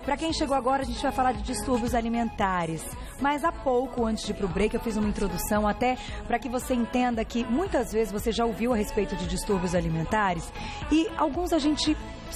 Para quem chegou agora, a gente vai falar de distúrbios alimentares. Mas há pouco, antes de ir para o break, eu fiz uma introdução até para que você entenda que muitas vezes você já ouviu a respeito de distúrbios alimentares e alguns a gente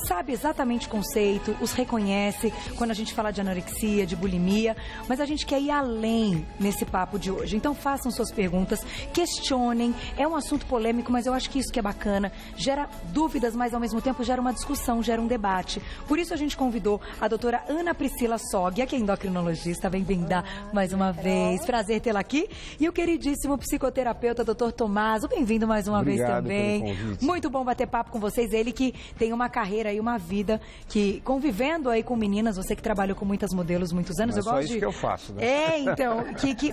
sabe exatamente o conceito, os reconhece quando a gente fala de anorexia, de bulimia, mas a gente quer ir além nesse papo de hoje. Então façam suas perguntas, questionem, é um assunto polêmico, mas eu acho que isso que é bacana, gera dúvidas, mas ao mesmo tempo gera uma discussão, gera um debate. Por isso a gente convidou a doutora Ana Priscila Soggia, que é endocrinologista, bem-vinda mais uma vez, prazer tê-la aqui, e o queridíssimo psicoterapeuta, doutor Tomaso, bem-vindo mais uma vez também. Pelo convite. Muito bom bater papo com vocês, ele que tem uma carreira aí, uma vida, que convivendo aí com meninas, você que trabalhou com muitas modelos muitos anos, eu gosto isso que eu faço, né? Então, que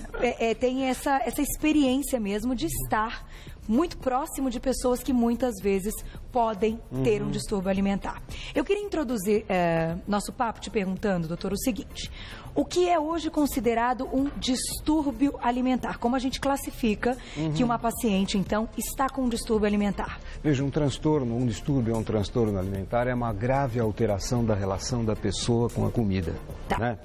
tem essa experiência mesmo de estar muito próximo de pessoas que muitas vezes podem ter um distúrbio alimentar. Eu queria introduzir nosso papo te perguntando, doutor, o seguinte: o que é hoje considerado um distúrbio alimentar? Como a gente classifica que uma paciente, então, está com um distúrbio alimentar? Veja, um distúrbio é um transtorno alimentar, é uma grave alteração da relação da pessoa com a comida. Tá. Né?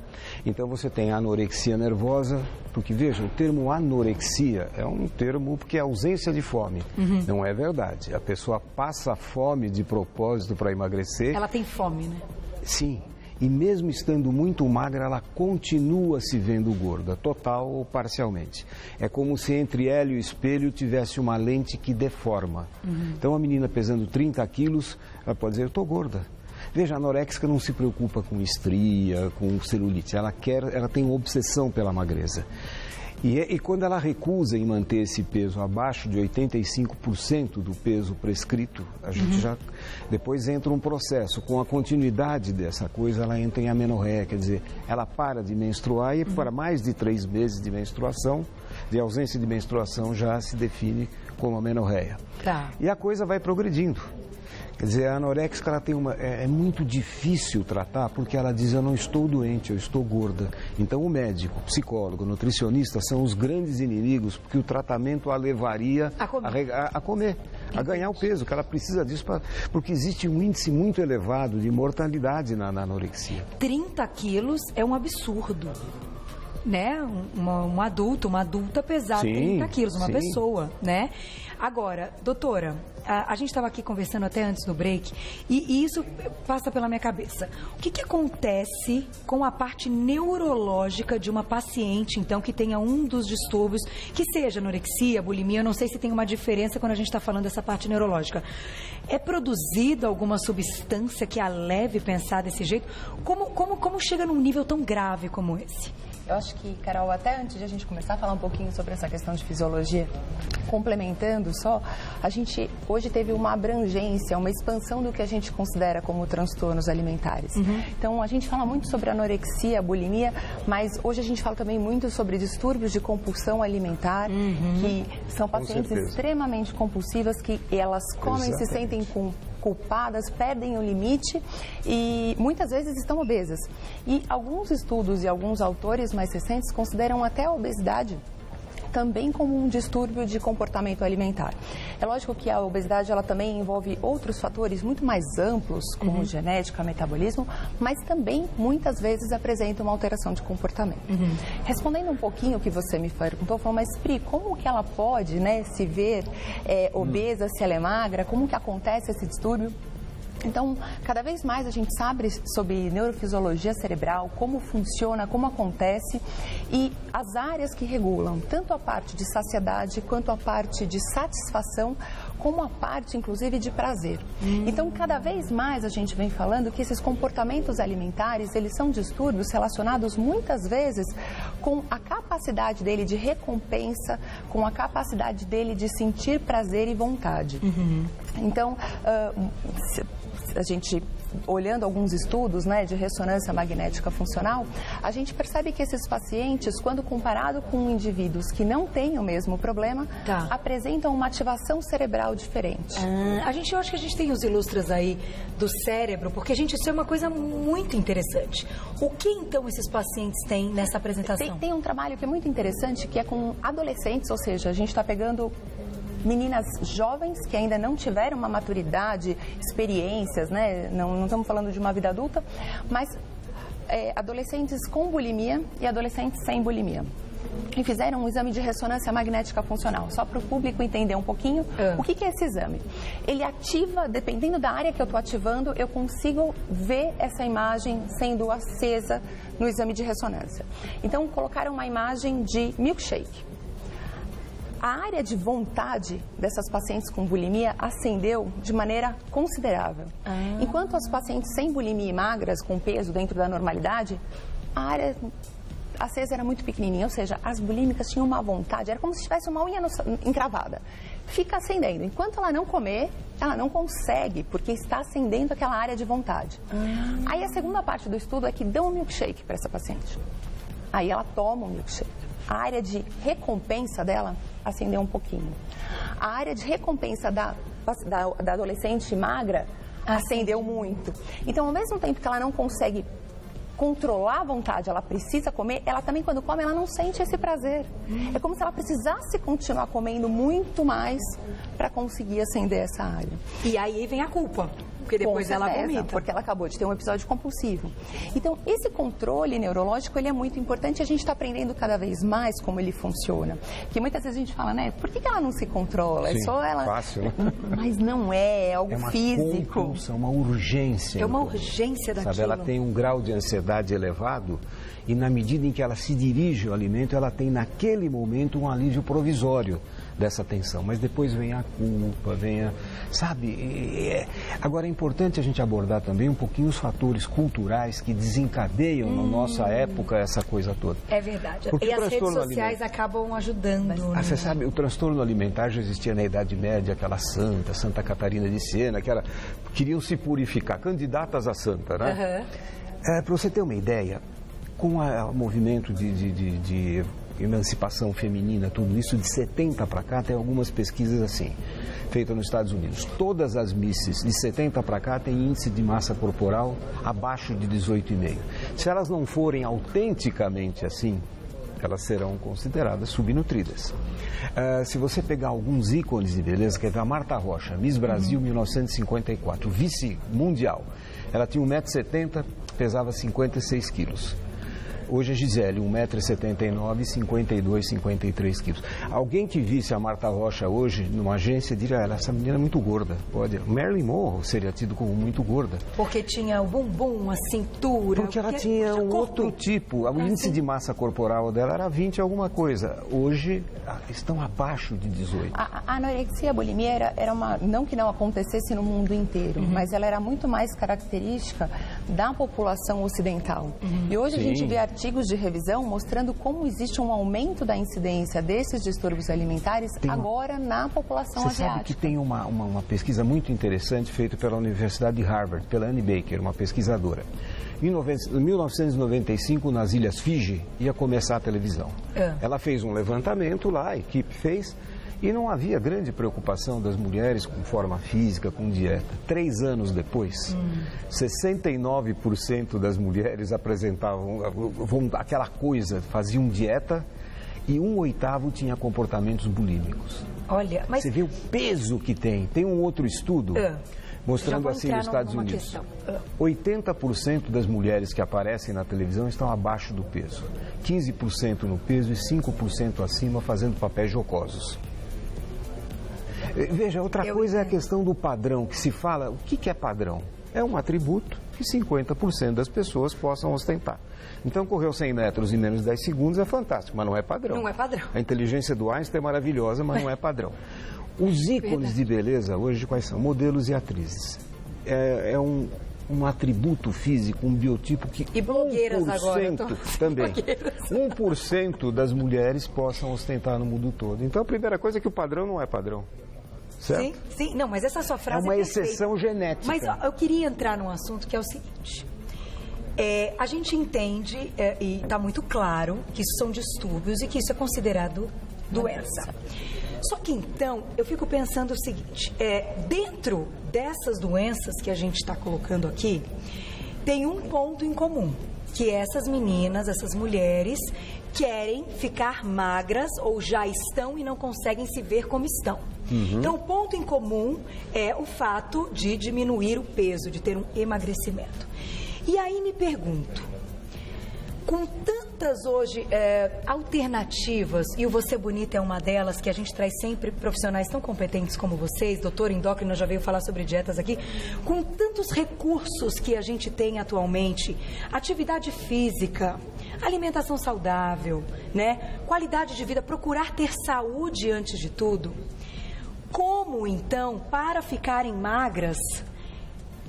Então você tem anorexia nervosa, porque veja, o termo anorexia é um termo porque é ausência de fome. Não é verdade. A pessoa passa fome de propósito para emagrecer. Ela tem fome, né? Sim. E mesmo estando muito magra, ela continua se vendo gorda, total ou parcialmente. É como se entre ela e o espelho tivesse uma lente que deforma. Então a menina pesando 30 quilos, ela pode dizer, eu estou gorda. Veja, a anoréxica não se preocupa com estria, com celulite, ela tem uma obsessão pela magreza. E quando ela recusa em manter esse peso abaixo de 85% do peso prescrito, a gente já depois entra um processo. Com a continuidade dessa coisa, ela entra em amenorreia, quer dizer, ela para de menstruar e para mais de 3 meses de menstruação, de ausência de menstruação, já se define como amenorreia. Tá. E a coisa vai progredindo. Quer dizer, a anoréxica ela tem é muito difícil tratar porque ela diz, eu não estou doente, eu estou gorda. Então o médico, o psicólogo, o nutricionista são os grandes inimigos porque o tratamento a levaria a comer, a ganhar o peso, que ela precisa disso, porque existe um índice muito elevado de mortalidade na anorexia. 30 quilos é um absurdo. Né? Um adulto, uma adulta pesar 30 quilos, uma pessoa, né? Agora, doutora, a gente estava aqui conversando até antes do break e isso passa pela minha cabeça. O que acontece com a parte neurológica de uma paciente, então, que tenha um dos distúrbios, que seja anorexia, bulimia, eu não sei se tem uma diferença quando a gente está falando dessa parte neurológica. É produzida alguma substância que a leve a pensar desse jeito? Como chega num nível tão grave como esse? Eu acho que, Carol, até antes de a gente começar a falar um pouquinho sobre essa questão de fisiologia, complementando só, a gente hoje teve uma abrangência, uma expansão do que a gente considera como transtornos alimentares. Então, a gente fala muito sobre anorexia, bulimia, mas hoje a gente fala também muito sobre distúrbios de compulsão alimentar, que são pacientes extremamente compulsivas, que elas comem e se sentem culpadas, perdem o limite e muitas vezes estão obesas. E alguns estudos e alguns autores mais recentes consideram até a obesidade também como um distúrbio de comportamento alimentar. É lógico que a obesidade ela também envolve outros fatores muito mais amplos, como genética, metabolismo, mas também muitas vezes apresenta uma alteração de comportamento. Respondendo um pouquinho o que você me perguntou, falou, mas Pri, como que ela pode, né, se ver obesa, se ela é magra, como que acontece esse distúrbio? Então, cada vez mais a gente sabe sobre neurofisiologia cerebral, como funciona, como acontece e as áreas que regulam, tanto a parte de saciedade quanto a parte de satisfação, como a parte, inclusive, de prazer. Então, cada vez mais a gente vem falando que esses comportamentos alimentares, eles são distúrbios relacionados muitas vezes com a capacidade dele de recompensa, com a capacidade dele de sentir prazer e vontade. Então, a gente, olhando alguns estudos, né, de ressonância magnética funcional, a gente percebe que esses pacientes, quando comparado com indivíduos que não têm o mesmo problema, apresentam uma ativação cerebral diferente. Eu acho que a gente tem os ilustras aí do cérebro, porque, gente, isso é uma coisa muito interessante. O que, então, esses pacientes têm nessa apresentação? Tem um trabalho que é muito interessante, que é com adolescentes, ou seja, a gente está pegando meninas jovens que ainda não tiveram uma maturidade, experiências, né? Não estamos falando de uma vida adulta, mas adolescentes com bulimia e adolescentes sem bulimia. E fizeram um exame de ressonância magnética funcional, só para o público entender um pouquinho o que é esse exame. Ele ativa, dependendo da área que eu estou ativando, eu consigo ver essa imagem sendo acesa no exame de ressonância. Então, colocaram uma imagem de milkshake. A área de vontade dessas pacientes com bulimia ascendeu de maneira considerável. Enquanto as pacientes sem bulimia e magras, com peso dentro da normalidade, a área acesa era muito pequenininha, ou seja, as bulímicas tinham uma vontade, era como se tivesse uma unha encravada. Fica acendendo. Enquanto ela não comer, ela não consegue, porque está acendendo aquela área de vontade. Aí a segunda parte do estudo é que dão um milkshake para essa paciente. Aí ela toma um milkshake. A área de recompensa dela acendeu um pouquinho. A área de recompensa da adolescente magra acendeu muito. Então, ao mesmo tempo que ela não consegue controlar a vontade, ela precisa comer, ela também, quando come, ela não sente esse prazer. É como se ela precisasse continuar comendo muito mais para conseguir acender essa área. E aí vem a culpa, porque depois ela vomita. Porque ela acabou de ter um episódio compulsivo. Então, esse controle neurológico, ele é muito importante. A gente está aprendendo cada vez mais como ele funciona. Porque muitas vezes a gente fala, né, por que ela não se controla? Sim, é só ela... fácil, né? Mas não é algo físico. Compulsão, uma urgência. É uma urgência daquilo. Sabe, ela tem um grau de ansiedade elevado e na medida em que ela se dirige ao alimento, ela tem naquele momento um alívio provisório dessa tensão, mas depois vem a culpa, sabe? Agora é importante a gente abordar também um pouquinho os fatores culturais que desencadeiam na nossa época essa coisa toda. É verdade. Porque e as redes sociais acabam ajudando. Você sabe, o transtorno alimentar já existia na Idade Média, aquela Santa Catarina de Siena, que queriam se purificar, candidatas a santa, né? Para você ter uma ideia, com o movimento de emancipação feminina, tudo isso, de 70 para cá, tem algumas pesquisas assim, feitas nos Estados Unidos. Todas as misses de 70 para cá têm índice de massa corporal abaixo de 18,5. Se elas não forem autenticamente assim, elas serão consideradas subnutridas. Se você pegar alguns ícones de beleza, que é a Marta Rocha, Miss Brasil 1954, vice mundial, ela tinha 1,70 m, pesava 56 quilos. Hoje a Gisele, 1,79 m, 52, 53 quilos. Alguém que visse a Marta Rocha hoje numa agência diria, essa menina é muito gorda. Marilyn Monroe seria tido como muito gorda. Porque tinha o bumbum, a cintura. Porque ela tinha um outro tipo. O índice de massa corporal dela era 20 alguma coisa. Hoje estão abaixo de 18. A anorexia e a bulimia era uma, não que não acontecesse no mundo inteiro, mas ela era muito mais característica da população ocidental. E hoje a gente vê artigos de revisão mostrando como existe um aumento da incidência desses distúrbios alimentares agora na população asiática. Você sabe que tem uma pesquisa muito interessante feita pela Universidade de Harvard, pela Annie Baker, uma pesquisadora. Em 1995, nas Ilhas Fiji, ia começar a televisão. Ela fez um levantamento lá, a equipe fez, e não havia grande preocupação das mulheres com forma física, com dieta. 3 anos depois, 69% das mulheres apresentavam aquela coisa, faziam dieta, e 1/8 tinha comportamentos bulímicos. Olha, mas... Você vê o peso que tem. Tem um outro estudo mostrando assim nos Estados Unidos. 80% das mulheres que aparecem na televisão estão abaixo do peso. 15% no peso e 5% acima fazendo papéis jocosos. Veja, outra coisa é a questão do padrão, que se fala, o que é padrão? É um atributo que 50% das pessoas possam ostentar. Então, correu 100 metros em menos de 10 segundos é fantástico, mas não é padrão. Não é padrão. A inteligência do Einstein é maravilhosa, mas não é padrão. Os ícones de beleza hoje quais são? Modelos e atrizes. É um atributo físico, um biotipo que e blogueiras 1% agora, também, 1% das mulheres possam ostentar no mundo todo. Então, a primeira coisa é que o padrão não é padrão. Certo? Sim, não, mas essa sua frase é uma exceção genética. Mas eu queria entrar num assunto que é o seguinte. A gente entende, e está muito claro, que isso são distúrbios e que isso é considerado doença. Só que então, eu fico pensando o seguinte, dentro dessas doenças que a gente está colocando aqui, tem um ponto em comum, que essas meninas, essas mulheres, querem ficar magras ou já estão e não conseguem se ver como estão. Então, o ponto em comum é o fato de diminuir o peso, de ter um emagrecimento. E aí me pergunto, Com tantas hoje alternativas, e o Você Bonita é uma delas, que a gente traz sempre profissionais tão competentes como vocês, doutor endócrino já veio falar sobre dietas aqui, com tantos recursos que a gente tem atualmente, atividade física, alimentação saudável, né? Qualidade de vida, procurar ter saúde antes de tudo. Como então, para ficarem magras,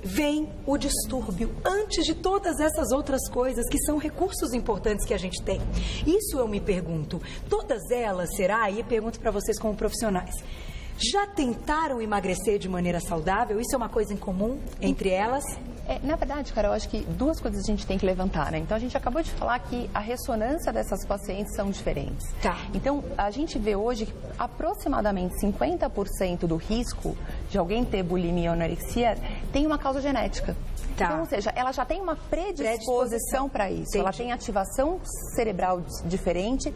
vem o distúrbio antes de todas essas outras coisas que são recursos importantes que a gente tem? Isso eu me pergunto. Todas elas, será? E pergunto para vocês como profissionais. Já tentaram emagrecer de maneira saudável? Isso é uma coisa em comum entre elas? Na verdade, Carol, eu acho que duas coisas a gente tem que levantar, né? Então, a gente acabou de falar que a ressonância dessas pacientes são diferentes. Tá. Então, a gente vê hoje que aproximadamente 50% do risco de alguém ter bulimia ou anorexia tem uma causa genética. Tá. Então, ou seja, ela já tem uma predisposição para isso. Entendi. Ela tem ativação cerebral diferente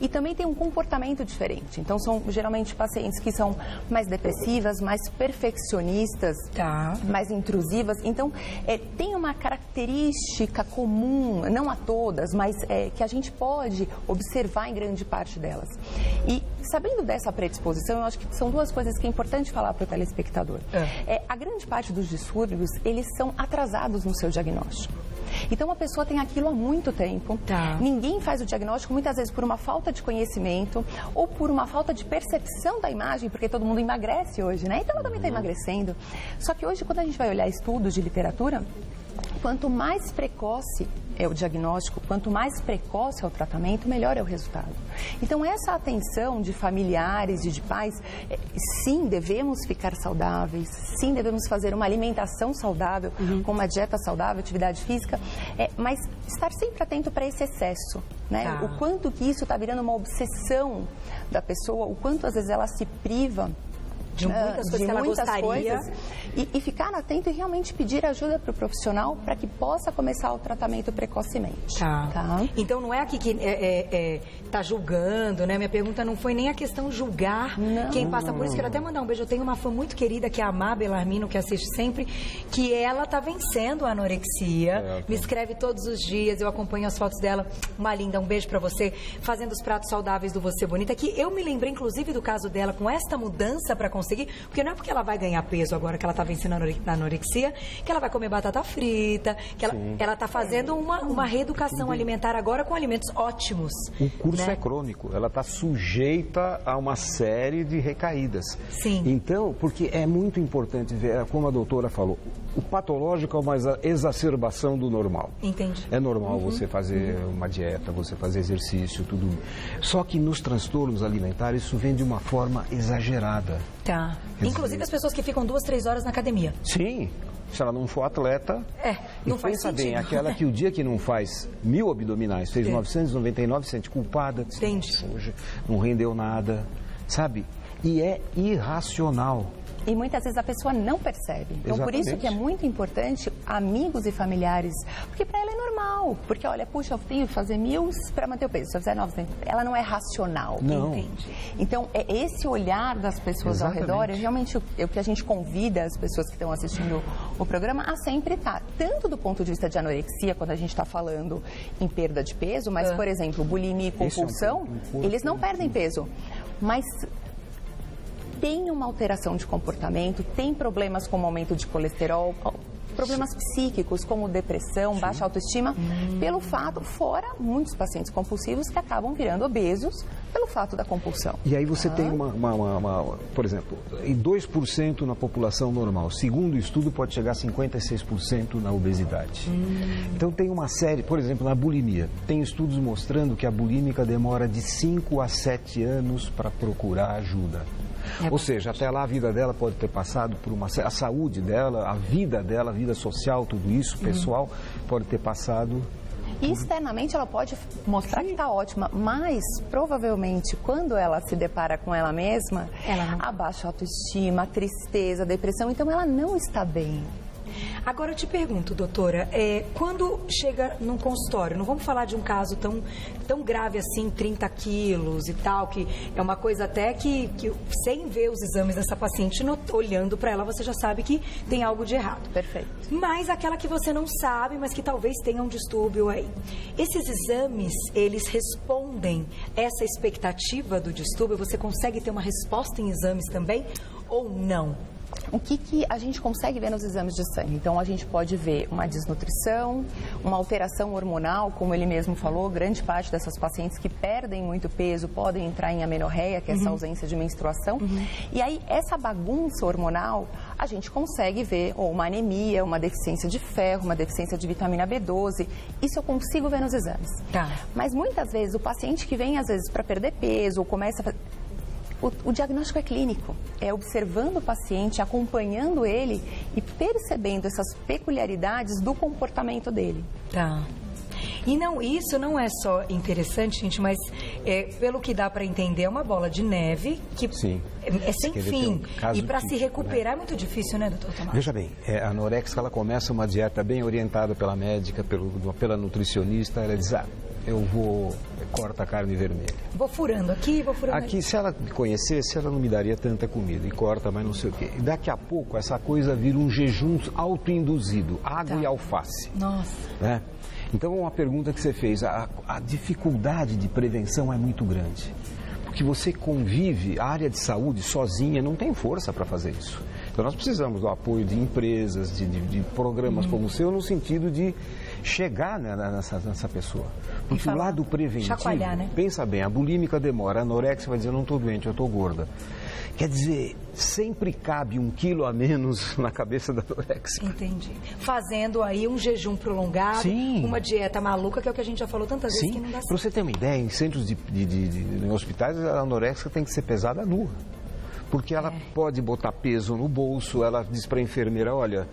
e também tem um comportamento diferente. Então, são geralmente pacientes que são mais depressivas, mais perfeccionistas, Tá. mais intrusivas. Então, tem uma característica comum, não a todas, mas que a gente pode observar em grande parte delas. E sabendo dessa predisposição, eu acho que são duas coisas que é importante falar para o telespectador. A grande parte dos distúrbios, eles são atrasados no seu diagnóstico. Então, a pessoa tem aquilo há muito tempo. Tá. Ninguém faz o diagnóstico, muitas vezes, por uma falta de conhecimento ou por uma falta de percepção da imagem, porque todo mundo emagrece hoje, né? Então, ela também está emagrecendo. Só que hoje, quando a gente vai olhar estudos de literatura, quanto mais precoce é o diagnóstico, quanto mais precoce é o tratamento, melhor é o resultado. Então, essa atenção de familiares e de pais, sim, devemos ficar saudáveis, sim, devemos fazer uma alimentação saudável, com uma dieta saudável, atividade física, mas estar sempre atento para esse excesso, né? Tá. O quanto que isso está virando uma obsessão da pessoa, o quanto às vezes ela se priva De muitas coisas que ela gostaria. E ficar atento e realmente pedir ajuda para o profissional para que possa começar o tratamento precocemente. Tá. Então não é aqui que tá julgando, né? Minha pergunta não foi nem a questão julgar quem passa por isso. Quero até mandar um beijo. Eu tenho uma fã muito querida que é a Má Belarmino, que assiste sempre, que ela tá vencendo a anorexia. Me escreve todos os dias, eu acompanho as fotos dela. Uma linda, um beijo para você, fazendo os pratos saudáveis do Você Bonita, que eu me lembrei inclusive do caso dela com esta mudança para conseguir, porque não é porque ela vai ganhar peso agora que ela tá vencendo a anorexia, que ela vai comer batata frita, que ela tá fazendo uma reeducação alimentar agora com alimentos ótimos. O curso é crônico, ela está sujeita a uma série de recaídas. Sim. Então, porque é muito importante ver, como a doutora falou, o patológico é uma exacerbação do normal. Entendi. É normal você fazer uma dieta, você fazer exercício, tudo. Só que nos transtornos alimentares isso vem de uma forma exagerada. Tá. Inclusive as pessoas que ficam 2, 3 horas na academia. Sim. Se ela não for atleta, não faz pensa sentido. bem, aquela que o dia que não faz 1000 abdominais, fez 999, sente culpada. Entendi. Hoje não rendeu nada, sabe? E é irracional. E muitas vezes a pessoa não percebe. Então, por isso que é muito importante amigos e familiares, porque para ela é normal. Porque, olha, puxa, eu tenho que fazer 1000 para manter o peso. Se eu fizer 900, ela não é racional. Não. Entende? Então, esse olhar das pessoas ao redor é realmente o que a gente convida as pessoas que estão assistindo o programa a sempre estar. Tanto do ponto de vista de anorexia, quando a gente está falando em perda de peso, mas, por exemplo, bulimia e compulsão, eles não perdem peso. Mas tem uma alteração de comportamento, tem problemas como aumento de colesterol, problemas psíquicos como depressão, baixa autoestima, pelo fato, fora muitos pacientes compulsivos que acabam virando obesos pelo fato da compulsão. E aí você tem por exemplo, em 2% na população normal. Segundo o estudo, pode chegar a 56% na obesidade. Então tem uma série, por exemplo, na bulimia. Tem estudos mostrando que a bulímica demora de 5 a 7 anos para procurar ajuda. Ou seja, até lá a vida dela pode ter passado por a saúde dela, a vida social, tudo isso, pessoal, pode ter passado. E externamente ela pode mostrar que está ótima, mas provavelmente quando ela se depara com ela mesma, a baixa autoestima, a tristeza, a depressão, então ela não está bem. Agora eu te pergunto, doutora, quando chega num consultório, não vamos falar de um caso tão grave assim, 30 quilos e tal, que é uma coisa até que sem ver os exames dessa paciente, olhando para ela, você já sabe que tem algo de errado. Perfeito. Mas aquela que você não sabe, mas que talvez tenha um distúrbio aí. Esses exames, eles respondem essa expectativa do distúrbio? Você consegue ter uma resposta em exames também ou não? O que a gente consegue ver nos exames de sangue? Então, a gente pode ver uma desnutrição, uma alteração hormonal, como ele mesmo falou, grande parte dessas pacientes que perdem muito peso podem entrar em amenorreia, que é essa ausência de menstruação. E aí, essa bagunça hormonal, a gente consegue ver ou uma anemia, uma deficiência de ferro, uma deficiência de vitamina B12. Isso eu consigo ver nos exames. Tá. Mas muitas vezes, o paciente que vem, às vezes, para perder peso ou começa a fazer... O diagnóstico é clínico, é observando o paciente, acompanhando ele e percebendo essas peculiaridades do comportamento dele. Tá. E não, isso não é só interessante, gente, mas pelo que dá para entender, é uma bola de neve que Sim. É sem fim. E para se recuperar é muito difícil, né, doutor Tomás? Veja bem, a anorexica, ela começa uma dieta bem orientada pela médica, pela nutricionista, ela diz, corta a carne vermelha. Vou furando aqui, vou furando aqui. Se ela me conhecesse, ela não me daria tanta comida, e corta, mas não sei o quê. E daqui a pouco, essa coisa vira um jejum autoinduzido, água e alface. Nossa. Né? Então, uma pergunta que você fez, a dificuldade de prevenção é muito grande. Porque você convive, a área de saúde sozinha não tem força para fazer isso. Então, nós precisamos do apoio de empresas, de programas como o seu, no sentido de chegar, né, nessa pessoa. Porque o lado preventivo, chacoalhar, né? Pensa bem, a bulímica demora, a anorexia vai dizer, eu não estou doente, eu estou gorda. Quer dizer, sempre cabe 1 quilo a menos na cabeça da anorexia. Entendi. Fazendo aí um jejum prolongado, Sim. Uma dieta maluca, que é o que a gente já falou tantas vezes que não dá certo. Para você ter uma ideia, em centros em hospitais, a anorexia tem que ser pesada nua. Porque ela pode botar peso no bolso, ela diz para a enfermeira, olha,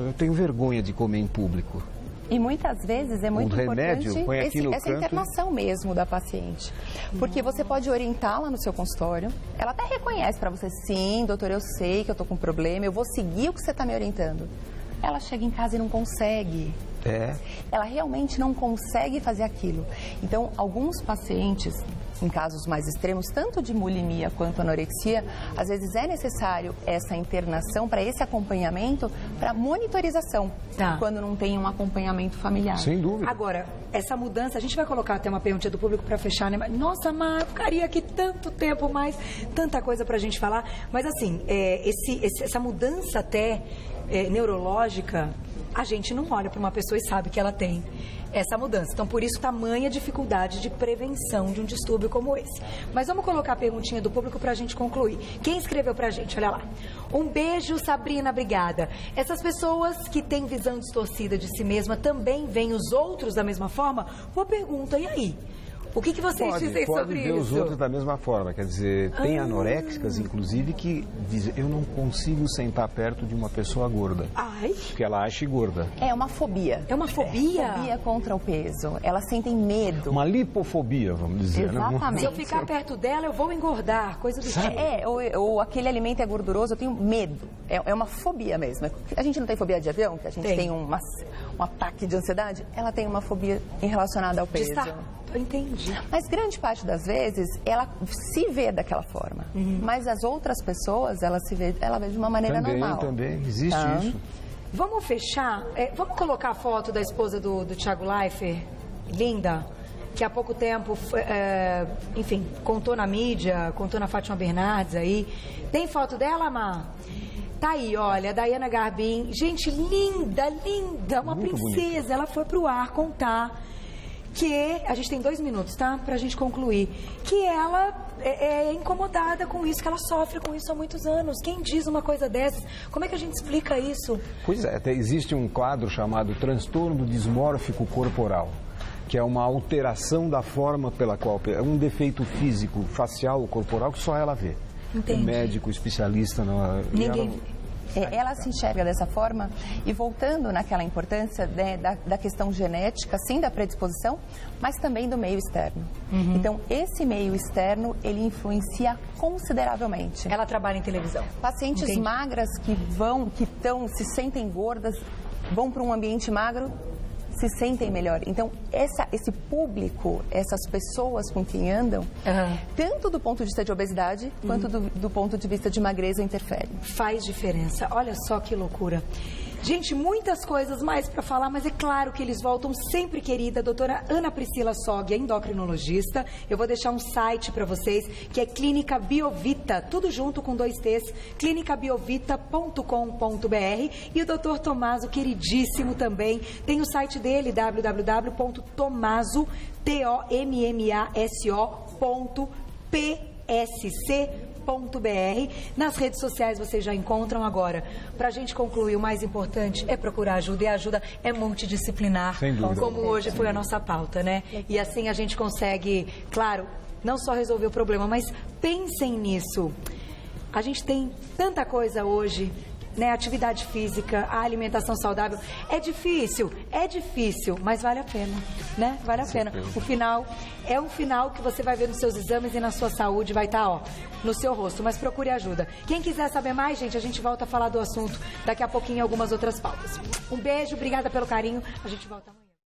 eu tenho vergonha de comer em público. E muitas vezes é muito importante essa internação mesmo da paciente. Porque você pode orientá-la no seu consultório, ela até reconhece para você, sim, doutor, eu sei que eu estou com problema, eu vou seguir o que você está me orientando. Ela chega em casa e não consegue. Ela realmente não consegue fazer aquilo. Então, alguns pacientes, em casos mais extremos, tanto de bulimia quanto anorexia, às vezes é necessário essa internação para esse acompanhamento, para monitorização, quando não tem um acompanhamento familiar. Sem dúvida. Agora, essa mudança, a gente vai colocar até uma pergunta do público para fechar, né? Nossa, Mar, eu ficaria aqui tanto tempo mais, tanta coisa para a gente falar. Mas assim, essa mudança até neurológica, a gente não olha para uma pessoa e sabe que ela tem essa mudança. Então, por isso, tamanha dificuldade de prevenção de um distúrbio como esse. Mas vamos colocar a perguntinha do público para a gente concluir. Quem escreveu para a gente? Olha lá. Um beijo, Sabrina, obrigada. Essas pessoas que têm visão distorcida de si mesma também veem os outros da mesma forma? Boa pergunta, e aí? O que vocês dizem sobre isso? Pode ver os outros da mesma forma. Quer dizer, tem anoréxicas, inclusive, que dizem, eu não consigo sentar perto de uma pessoa gorda. Ai. Porque ela acha gorda. É uma fobia. É uma fobia? Fobia contra o peso. Elas sentem medo. Uma lipofobia, vamos dizer. Exatamente. Né? Se eu ficar perto dela, eu vou engordar, coisa do tipo. Ou aquele alimento é gorduroso, eu tenho medo. É uma fobia mesmo. A gente não tem fobia de avião, que a gente tem um ataque de ansiedade. Ela tem uma fobia relacionada ao peso. Entendi. Mas grande parte das vezes ela se vê daquela forma. Mas as outras pessoas, ela vê de uma maneira normal. Também, existe isso. Vamos fechar? Vamos colocar a foto da esposa do Thiago Leifert, linda, que há pouco tempo, enfim, contou na mídia, contou na Fátima Bernardes aí. Tem foto dela, Mar? Tá aí, olha, a Dayana Garbin. Gente, linda, linda, uma muito princesa. Bonito. Ela foi pro ar contar que, a gente tem 2 minutos, tá? Pra gente concluir, que ela é incomodada com isso, que ela sofre com isso há muitos anos. Quem diz uma coisa dessas? Como é que a gente explica isso? Pois é, existe um quadro chamado transtorno dismórfico corporal, que é uma alteração da forma pela qual... É um defeito físico, facial ou corporal que só ela vê. Entendi. O médico, o especialista... Ninguém... ela se enxerga dessa forma. E voltando naquela importância, né, da questão genética, sim, da predisposição, mas também do meio externo. Então, esse meio externo, ele influencia consideravelmente. Ela trabalha em televisão. Pacientes magras se sentem gordas, vão para um ambiente magro, se sentem melhor. Então, esse público, essas pessoas com quem andam, tanto do ponto de vista de obesidade, quanto do ponto de vista de magreza, interfere. Faz diferença. Olha só que loucura. Gente, muitas coisas mais para falar, mas é claro que eles voltam sempre, querida. Doutora Ana Priscila Sogg, endocrinologista. Eu vou deixar um site para vocês, que é Clínica Biovita, tudo junto com 2 T's, clinicabiovita.com.br. E o doutor Tomaso, queridíssimo também, tem o site dele, www.tomaso.psc.br. Nas redes sociais vocês já encontram. Agora. Pra gente concluir, o mais importante é procurar ajuda, e a ajuda é multidisciplinar, como hoje foi a nossa pauta, né? E assim a gente consegue, claro, não só resolver o problema, mas pensem nisso. A gente tem tanta coisa hoje, né? Atividade física, a alimentação saudável. É difícil, mas vale a pena, né? Vale a pena. O final é um final que você vai ver nos seus exames e na sua saúde, vai estar, ó, no seu rosto. Mas procure ajuda. Quem quiser saber mais, gente, a gente volta a falar do assunto daqui a pouquinho em algumas outras pautas. Um beijo, obrigada pelo carinho. A gente volta amanhã.